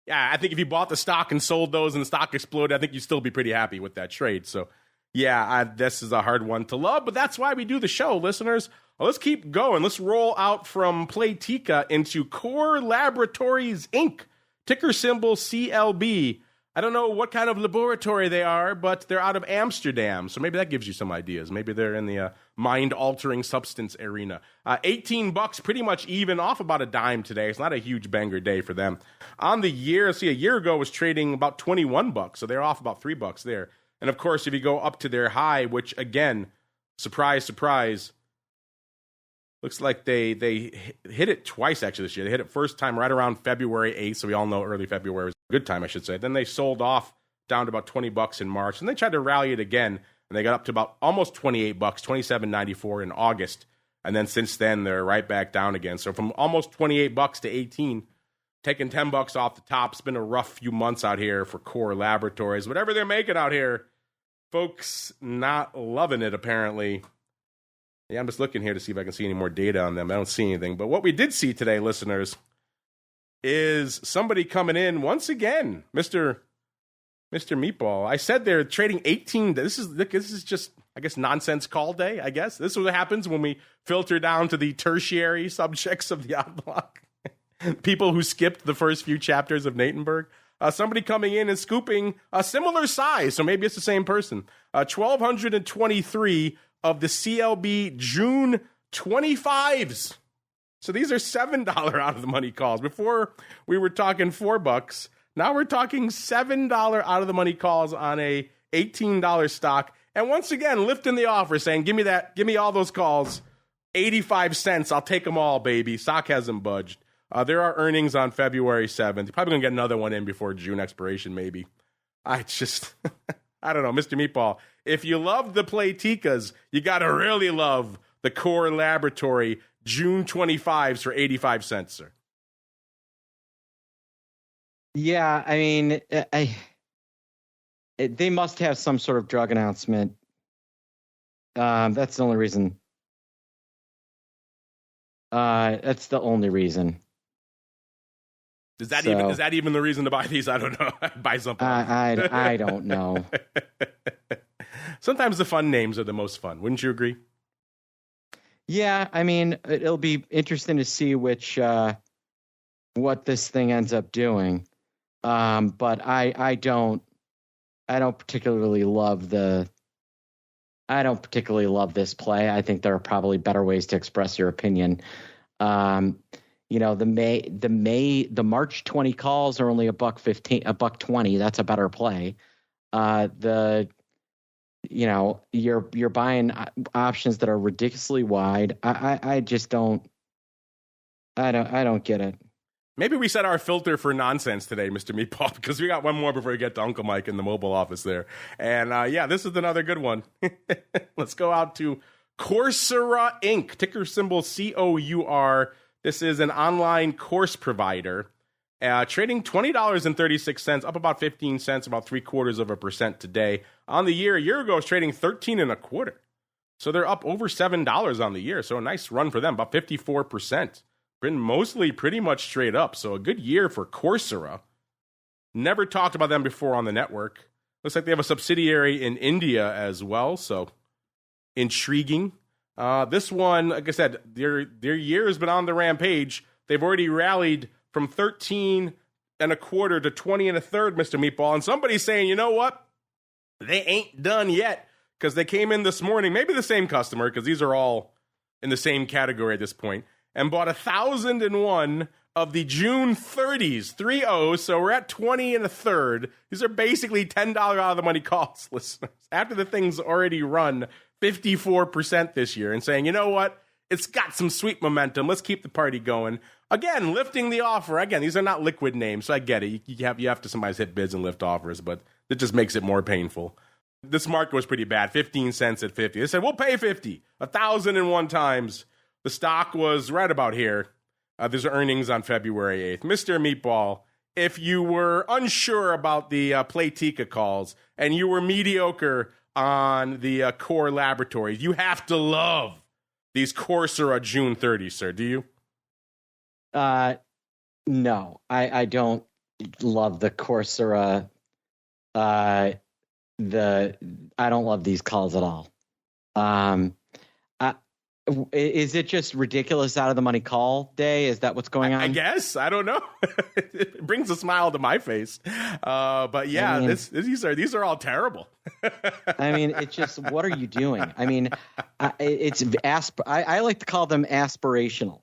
Yeah, I think if you bought the stock and sold those and the stock exploded, I think you'd still be pretty happy with that trade. So yeah, this is a hard one to love, but that's why we do the show, listeners. Well, let's keep going. Let's roll out from PLTK into COUR Laboratories, Inc., ticker symbol CLB. I don't know what kind of laboratory they are, but they're out of Amsterdam, so maybe that gives you some ideas. Maybe they're in the mind-altering substance arena. $18, pretty much even, off about a dime today. It's not a huge banger day for them. On the year, a year ago was trading about $21, so they're off about $3 there. And of course, if you go up to their high, which again, surprise, surprise, looks like they hit it twice actually this year. They hit it first time right around February 8th, so we all know early February was a good time, I should say. Then they sold off down to about $20 in March, and they tried to rally it again, and they got up to about almost $28, $27.94 in August. And then since then, they're right back down again. So from almost $28 to 18, taking $10 off the top. It's been a rough few months out here for COUR Laboratories. Whatever they're making out here, folks not loving it, apparently. Yeah, I'm just looking here to see if I can see any more data on them. I don't see anything. But what we did see today, listeners, is somebody coming in once again, Mr. Meatball. I said they're trading 18. This is just, I guess, nonsense call day, I guess. This is what happens when we filter down to the tertiary subjects of the odd block. People who skipped the first few chapters of Natenberg. Somebody coming in and scooping a similar size, so maybe it's the same person. 1,223 of the CLB June 25s. So these are $7 out of the money calls. Before we were talking $4. Now we're talking $7 out of the money calls on a $18 stock. And once again, lifting the offer, saying, give me that, give me all those calls. 85 cents, I'll take them all, baby. Stock hasn't budged. There are earnings on February 7th. You're probably going to get another one in before June expiration, maybe. I just, I don't know, Mr. Meatball. If you love the PLTKs, you got to really love the COUR Laboratory June 25s for 85 cents, sir. Yeah, I mean, they must have some sort of drug announcement. That's the only reason. That's the only reason. Is that even the reason to buy these? I don't know. Buy something. I don't know. Sometimes the fun names are the most fun. Wouldn't you agree? Yeah, I mean, it'll be interesting to see what this thing ends up doing. But I don't particularly love the I don't particularly love this play. I think there are probably better ways to express your opinion. The March 20 calls are only $1.15, $1.20. That's a better play. You're buying options that are ridiculously wide. I just don't. I don't get it. Maybe we set our filter for nonsense today, Mr. Meatball, because we got one more before we get to Uncle Mike in the mobile office there. And this is another good one. Let's go out to Coursera Inc., ticker symbol COUR. This is an online course provider, trading $20.36, up about 15 cents, about 0.75% today. On the year, a year ago, it was trading 13.25. So they're up over $7 on the year. So a nice run for them, about 54%. Been mostly pretty much straight up. So a good year for Coursera. Never talked about them before on the network. Looks like they have a subsidiary in India as well. So intriguing. This one, like I said, their year has been on the rampage. They've already rallied from 13.25 to 20.33, Mr. Meatball. And somebody's saying, you know what? They ain't done yet, because they came in this morning, maybe the same customer, because these are all in the same category at this point, and bought 1,001 of the June 30s, 3-0, so we're at 20.33. These are basically $10 out of the money calls, listeners, after the thing's already run 54% this year, and saying, you know what? It's got some sweet momentum. Let's keep the party going. Again, lifting the offer. Again, these are not liquid names, so I get it. You have to sometimes hit bids and lift offers, but it just makes it more painful. This market was pretty bad, 15 cents at 50. They said, we'll pay 50, 1,001 times. The stock was right about here. There's earnings on February 8th. Mr. Meatball, if you were unsure about the PLTK calls and you were mediocre on the COUR laboratories, you have to love these Coursera June 30, sir. Do you? No, I don't love the Coursera. I don't love these calls at all. Is it just ridiculous out of the money call day? Is that what's going on? I guess. I don't know. It brings a smile to my face. But yeah, I mean, these are all terrible. I mean, it's just, what are you doing? I mean, I like to call them aspirational.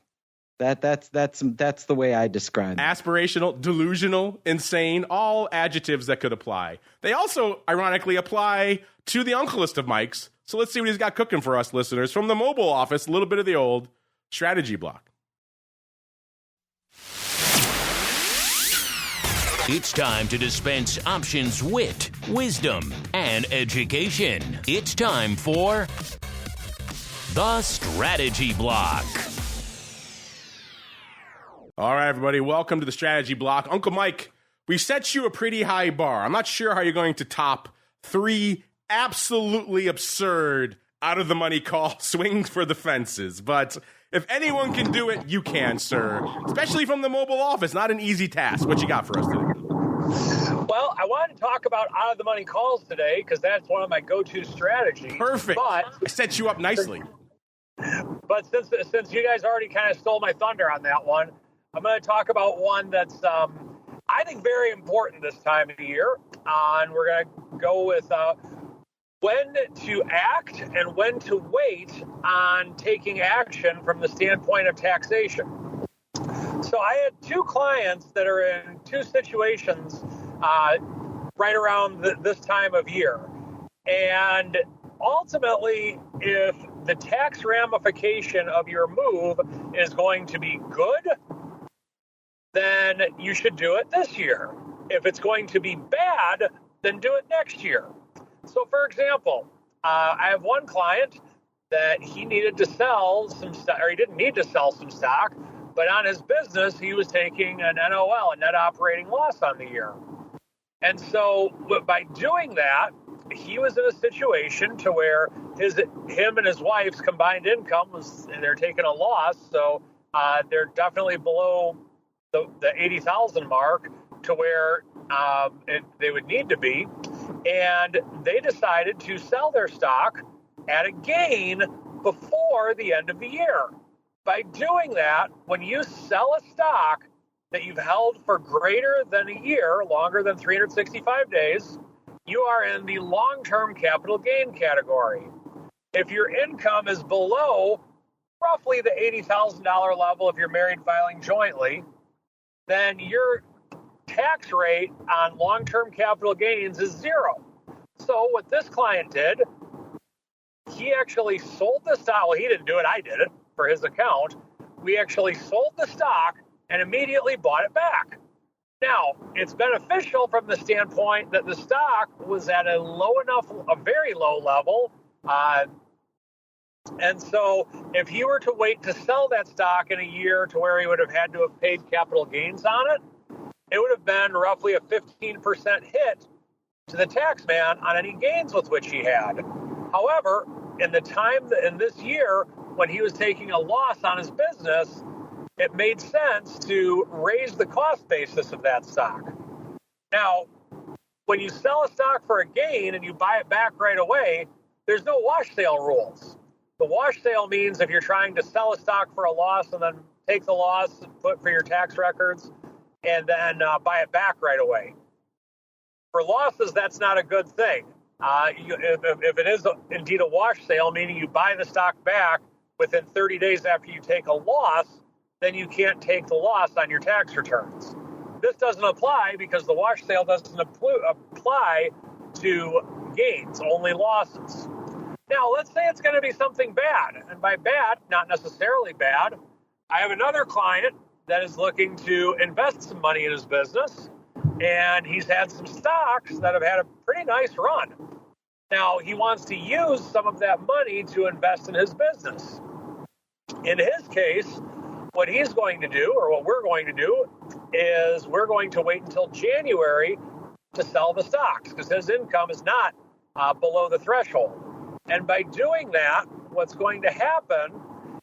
That's the way I describe them. Aspirational, delusional, insane, all adjectives that could apply. They also, ironically, apply to the uncle list of Mike's. So let's see what he's got cooking for us, listeners. From the mobile office, a little bit of the old strategy block. It's time to dispense options, wit, wisdom, and education. It's time for the strategy block. All right, everybody, welcome to the strategy block. Uncle Mike, we set you a pretty high bar. I'm not sure how you're going to top 3 absolutely absurd out-of-the-money call swings for the fences. But if anyone can do it, you can, sir. Especially from the mobile office. Not an easy task. What you got for us today? Well, I wanted to talk about out-of-the-money calls today because that's one of my go-to strategies. Perfect. But I set you up nicely. But since you guys already kind of stole my thunder on that one, I'm going to talk about one that's, I think, very important this time of the year. And we're going to go with when to act and when to wait on taking action from the standpoint of taxation. So I had 2 clients that are in 2 situations right around this time of year. And ultimately, if the tax ramification of your move is going to be good, then you should do it this year. If it's going to be bad, then do it next year. So, for example, I have one client that he needed to sell some stock, or he didn't need to sell some stock, but on his business, he was taking an NOL, a net operating loss on the year. And so by doing that, he was in a situation to where him and his wife's combined income they're taking a loss. So they're definitely below the 80,000 mark to where they would need to be. And they decided to sell their stock at a gain before the end of the year. By doing that, when you sell a stock that you've held for greater than a year, longer than 365 days, you are in the long-term capital gain category. If your income is below roughly the $80,000 level if you're married filing jointly, then your tax rate on long-term capital gains is zero. So what this client did, he actually sold the stock. Well, he didn't do it. I did it for his account. We actually sold the stock and immediately bought it back. Now, it's beneficial from the standpoint that the stock was at a very low level. And so if he were to wait to sell that stock in a year to where he would have had to have paid capital gains on it, it would have been roughly a 15% hit to the tax man on any gains with which he had. However, in this year when he was taking a loss on his business, it made sense to raise the cost basis of that stock. Now, when you sell a stock for a gain and you buy it back right away, there's no wash sale rules. The wash sale means if you're trying to sell a stock for a loss and then take the loss and put for your tax records and then buy it back right away. For losses, that's not a good thing. If it is indeed a wash sale, meaning you buy the stock back within 30 days after you take a loss, then you can't take the loss on your tax returns. This doesn't apply because the wash sale doesn't apply to gains, only losses. Now, let's say it's going to be something bad. And by bad, not necessarily bad. I have another client that is looking to invest some money in his business, and he's had some stocks that have had a pretty nice run. Now, he wants to use some of that money to invest in his business. In his case, what he's going to do, or what we're going to do, is we're going to wait until January to sell the stocks because his income is not below the threshold. And by doing that, what's going to happen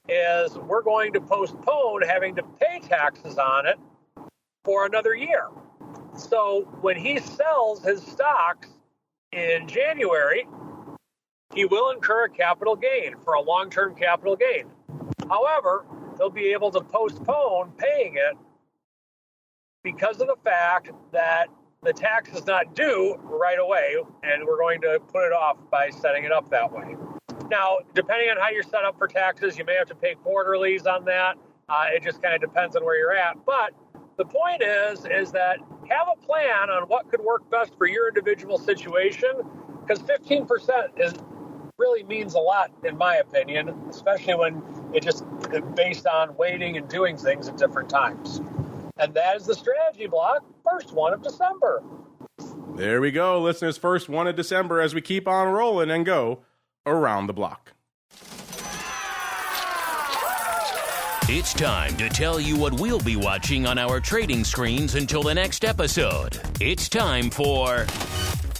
is we're going to postpone having to pay taxes on it for another year. So when he sells his stocks in January, he will incur a capital gain for a long-term capital gain. However, he'll be able to postpone paying it because of the fact that the tax is not due right away, and we're going to put it off by setting it up that way. Now, depending on how you're set up for taxes, you may have to pay quarterlies on that. It just kind of depends on where you're at. But the point is that have a plan on what could work best for your individual situation, because 15% really means a lot, in my opinion, especially when it's based on waiting and doing things at different times. And that is the strategy block, first one of December. There we go, listeners. First one of December as we keep on rolling and go around the block. It's time to tell you what we'll be watching on our trading screens until the next episode. It's time for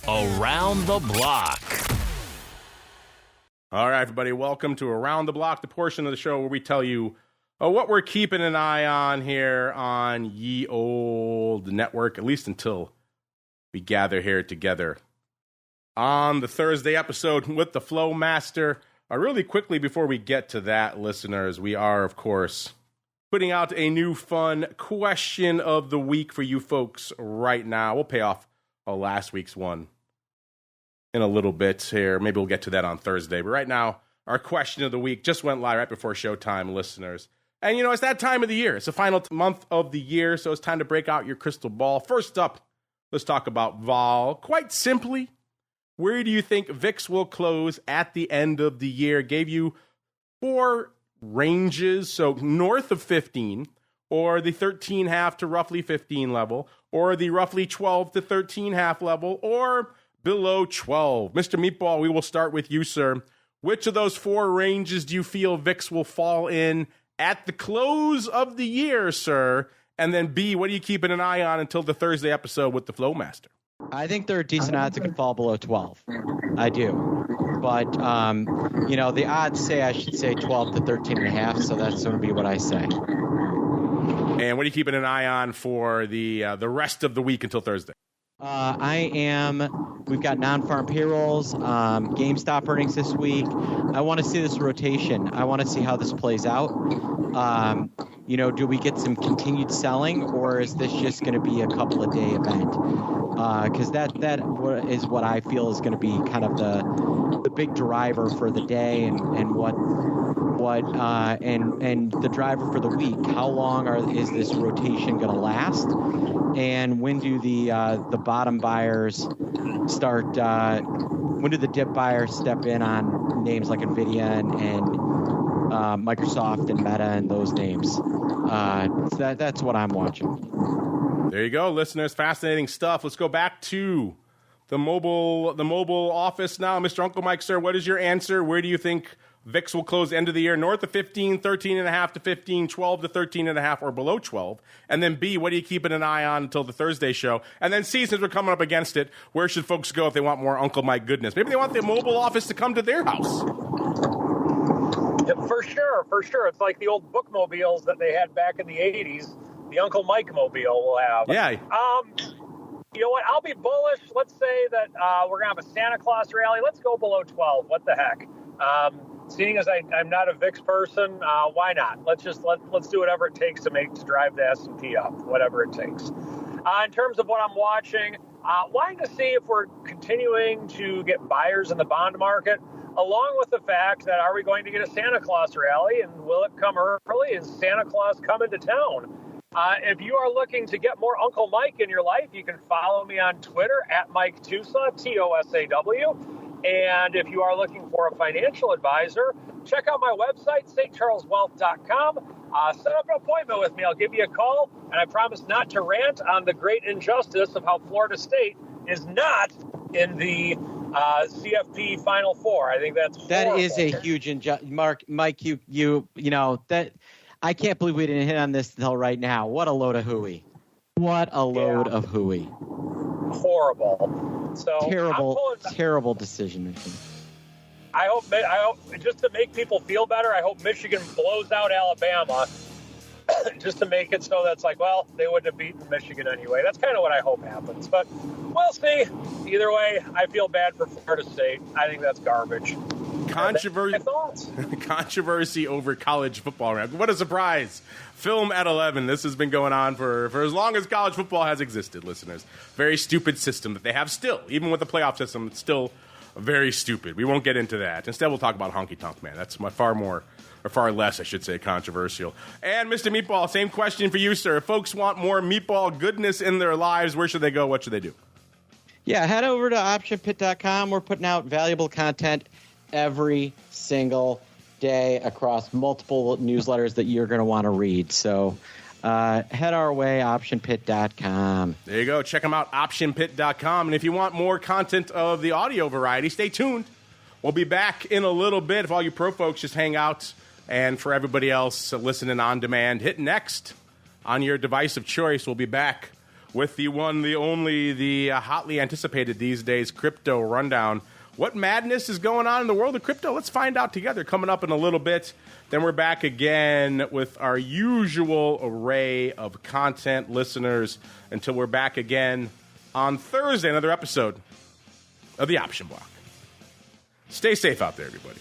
Around the Block. All right, everybody, welcome to Around the Block, the portion of the show where we tell you what we're keeping an eye on here on ye old network, at least until we gather here together on the Thursday episode with the Flow Master. Really quickly before we get to that, listeners, we are, of course, putting out a new fun question of the week for you folks right now. We'll pay off last week's one in a little bit here. Maybe we'll get to that on Thursday. But right now, our question of the week just went live right before showtime, listeners. And, it's that time of the year. It's the final month of the year, so it's time to break out your crystal ball. First up, let's talk about vol. Quite simply, where do you think VIX will close at the end of the year? Gave you 4 ranges, so north of 15, or the 13.5 to roughly 15 level, or the roughly 12 to 13.5 level, or below 12. Mr. Meatball, we will start with you, sir. Which of those 4 ranges do you feel VIX will fall in at the close of the year, sir? And then B, what are you keeping an eye on until the Thursday episode with the Flow Master? I think there are decent odds it could fall below 12. I do. But, the odds say I should say 12 to 13.5, so that's going to be what I say. And what are you keeping an eye on for the rest of the week until Thursday? We've got non-farm payrolls, GameStop earnings this week. I want to see this rotation. I want to see how this plays out. Do we get some continued selling, or is this just going to be a couple of day event? because that is what I feel is going to be kind of the big driver for the day and the driver for the week. How long is this rotation going to last? And when do the bottom buyers start? When do the dip buyers step in on names like NVIDIA and Microsoft and Meta and those names? So that's what I'm watching. There you go, listeners. Fascinating stuff. Let's go back to the mobile office now. Mr. Uncle Mike, sir, what is your answer? Where do you think VIX will close end of the year? North of 15, 13.5 to 15, 12 to 13.5, or below 12? And then B, what are you keeping an eye on until the Thursday show? And then C, since we're coming up against it, where should folks go if they want more Uncle Mike goodness? Maybe they want the mobile office to come to their house. Yeah, for sure. It's like the old bookmobiles that they had back in the 80s. The Uncle Mike mobile will have. Yeah. You know what? I'll be bullish. Let's say that we're going to have a Santa Claus rally. Let's go below 12. What the heck? Seeing as I'm not a VIX person, why not? Let's do whatever it takes to drive the S&P up, whatever it takes. In terms of what I'm watching, wanting to see if we're continuing to get buyers in the bond market, along with the fact that are we going to get a Santa Claus rally, and will it come early? Is Santa Claus coming to town? If you are looking to get more Uncle Mike in your life, you can follow me on Twitter at Mike Tosaw, TOSAW. And if you are looking for a financial advisor, check out my website, stcharleswealth.com. Set up an appointment with me. I'll give you a call, and I promise not to rant on the great injustice of how Florida State is not in the CFP Final Four. I think that's horrible. That is a huge injustice. Mike, you know that. I can't believe we didn't hit on this until right now. What a load of hooey. What a load of hooey. Horrible. So terrible decision making. I hope just to make people feel better, I hope Michigan blows out Alabama just to make it so that's like, well, they wouldn't have beaten Michigan anyway. That's kind of what I hope happens. But we'll see. Either way, I feel bad for Florida State. I think that's garbage. Controversy over college football. What a surprise. Film at 11. This has been going on for as long as college football has existed, listeners. Very stupid system that they have still. Even with the playoff system, it's still very stupid. We won't get into that. Instead, we'll talk about Honky Tonk Man. That's far less, I should say, controversial. And Mr. Meatball, same question for you, sir. If folks want more meatball goodness in their lives, where should they go? What should they do? Yeah, head over to optionpit.com. We're putting out valuable content every single day across multiple newsletters that you're going to want to read. So head our way, optionpit.com. There you go. Check them out, optionpit.com. And if you want more content of the audio variety, stay tuned. We'll be back in a little bit. If all you pro folks just hang out, and for everybody else listening on demand, hit next on your device of choice. We'll be back with the one, the only, the hotly anticipated these days crypto rundown. What madness is going on in the world of crypto? Let's find out together coming up in a little bit. Then we're back again with our usual array of content, listeners, until we're back again on Thursday, another episode of The Option Block. Stay safe out there, everybody.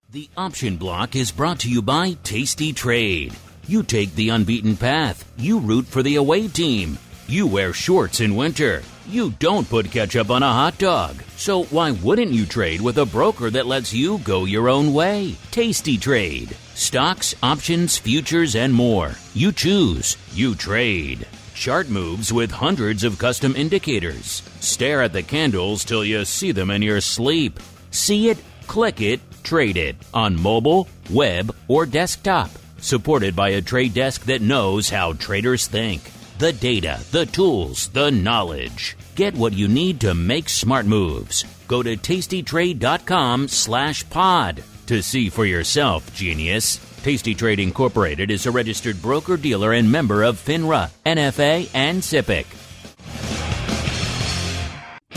The Option Block is brought to you by TASTYTRADE. You take the unbeaten path. You root for the away team. You wear shorts in winter. You don't put ketchup on a hot dog. So why wouldn't you trade with a broker that lets you go your own way? TASTYTRADE. Stocks, options, futures, and more. You choose. You trade. Chart moves with hundreds of custom indicators. Stare at the candles till you see them in your sleep. See it, click it, trade it on mobile, web, or desktop. Supported by a trade desk that knows how traders think. The data, the tools, the knowledge. Get what you need to make smart moves. Go to tastytrade.com/pod to see for yourself, genius. TASTYTRADE Incorporated is a registered broker-dealer and member of FINRA, NFA, and SIPC.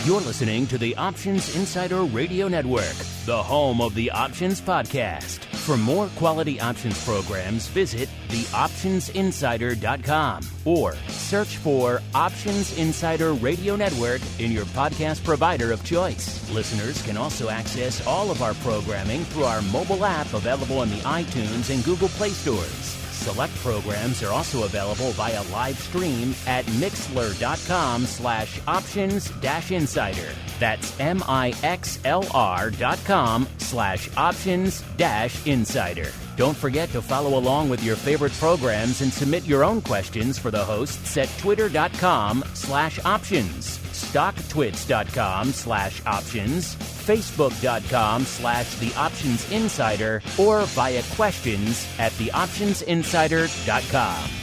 You're listening to the Options Insider Radio Network, the home of the Options Podcast. For more quality options programs, visit theoptionsinsider.com or search for Options Insider Radio Network in your podcast provider of choice. Listeners can also access all of our programming through our mobile app available in the iTunes and Google Play stores. select programs are also available via live stream at mixlr.com/options-insider. That's mixlr.com/options-insider. Don't forget to follow along with your favorite programs and submit your own questions for the hosts at twitter.com/options, stocktwits.com/options, facebook.com/theoptionsinsider, or via questions@theoptionsinsider.com.